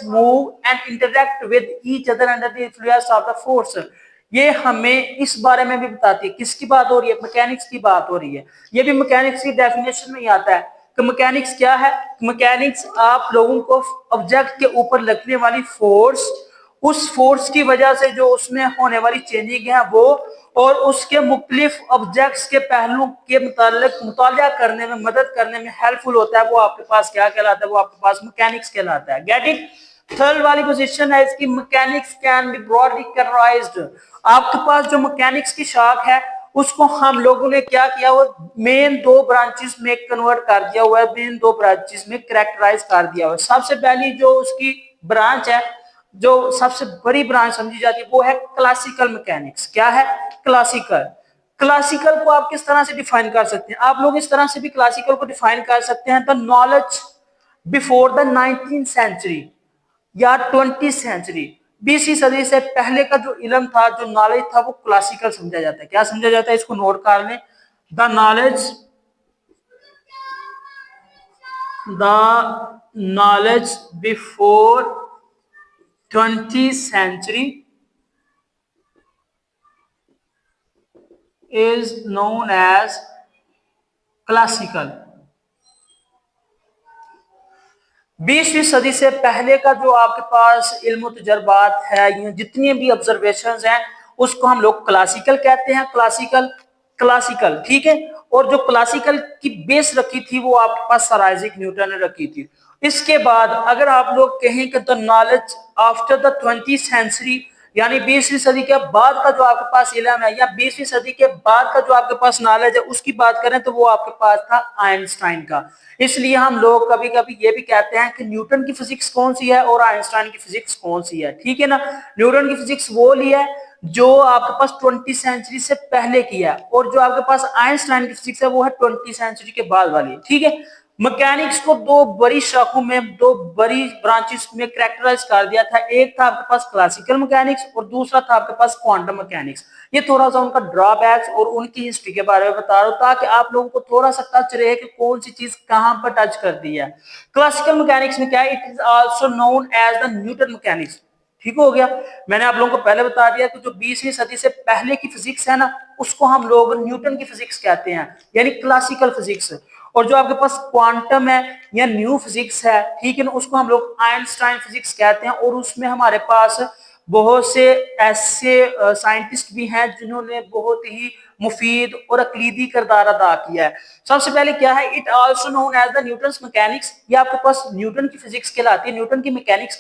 move and interact with each other under the influence of the force। ये हमें इस बारे में भी बताती है। किसकी बात हो रही है? मैकेनिक्स की बात हो रही है। ये भी मैकेनिक्स की डेफिनेशन में ही आता है कि मैकेनिक्स क्या है। मैकेनिक्स आप लोगों को ऑब्जेक्ट के ऊपर लगने वाली फोर्स, उस फोर्स की वजह से जो उसमें होने वाली चेंजिंग है वो, और उसके मुख्तलिफ ऑब्जेक्ट्स के पहलुओं के मुताला करने में, मदद करने में हेल्पफुल होता है, वो आपके पास क्या कहलाता है? वो आपके पास मैकेनिक्स कहलाता है। Get it? थर्ड वाली पोजीशन है इसकी, mechanics can be broadly categorised. आपके पास जो मैकेनिक्स की शाख है उसको हम लोगों ने क्या किया, वो मेन दो ब्रांचेस में कन्वर्ट कर दिया हुआ है, मेन दो ब्रांचेस में कैरेक्टराइज कर दिया हुआ है। सबसे पहली जो उसकी ब्रांच है, जो सबसे बड़ी ब्रांच समझी जाती है, वो है क्लासिकल मैकेनिक्स। क्या है? क्लासिकल। क्लासिकल को आप किस तरह से डिफाइन कर सकते हैं? आप लोग इस तरह से भी क्लासिकल को डिफाइन कर सकते हैं, the knowledge before the 19th century या 20th सेंचुरी, 20वीं सदी से पहले का जो इल्म था, जो नॉलेज था, वो क्लासिकल समझा जाता है। क्या समझा जाता है? इसको नोट कर लें। The knowledge before 20th century is known as classical। 20वीं सदी से पहले का जो आपके पास इल्म तजर्बात है, जितनी भी ऑब्जर्वेशंस हैं, उसको हम लोग क्लासिकल कहते हैं। क्लासिकल, ठीक है। और जो क्लासिकल की बेस रखी थी वो आपके पास सर आइजैक न्यूटन ने रखी थी। इसके बाद अगर आप लोग कहें कि the knowledge after the 20th century, यानी 20वीं सदी के बाद का जो आपके पास इल्म है, या 20वीं सदी के बाद का जो आपके पास नॉलेज है, उसकी बात करें तो वो आपके पास था आइंस्टाइन का। इसलिए हम लोग कभी कभी ये भी कहते हैं कि न्यूटन की फिजिक्स कौन सी है और आइंस्टाइन की फिजिक्स कौन सी है, ठीक है ना। न्यूटन की फिजिक्स वो ली है जो आपके पास 20th सेंचुरी से पहले की है, और जो आपके पास आइंस्टाइन की फिजिक्स है वो है 20th सेंचुरी के बाद वाली, ठीक है। मैकेनिक्स को दो बड़ी शाखों में, दो बड़ी ब्रांचेस में कैरेक्टराइज कर दिया था। एक था आपके पास क्लासिकल मैकेनिक्स और दूसरा था आपके पास क्वांटम मैकेनिक्स। ये थोड़ा सा उनका ड्रॉबैक्स और उनकी हिस्ट्री के बारे में बता रहा हूं, ताकि आप लोगों को थोड़ा सा टच रहे कि कौन सी चीज कहां पर टच कर दी है। क्लासिकल मैकेनिक्स में क्या है? It is also known as the Newton mechanics. ठीक हो गया। मैंने आप लोगों को पहले बता दिया कि जो 20वीं सदी से पहले की फिजिक्स है ना, उसको हम लोग न्यूटन की फिजिक्स कहते हैं, यानी क्लासिकल फिजिक्स। और जो आपके पास क्वांटम है या न्यू फिजिक्स है, ठीक है ना, उसको हम लोग आइंस्टाइन फिजिक्स कहते हैं। और उसमें हमारे पास बहुत से ऐसे साइंटिस्ट भी हैं जिन्होंने बहुत ही मुफीद और अकलीदी किरदार अदा किया है। सबसे पहले क्या है? It also known as the Newton's mechanics. ये आपके पास न्यूटन की फिजिक्स कहलाती है, न्यूटन की मैकेनिक्स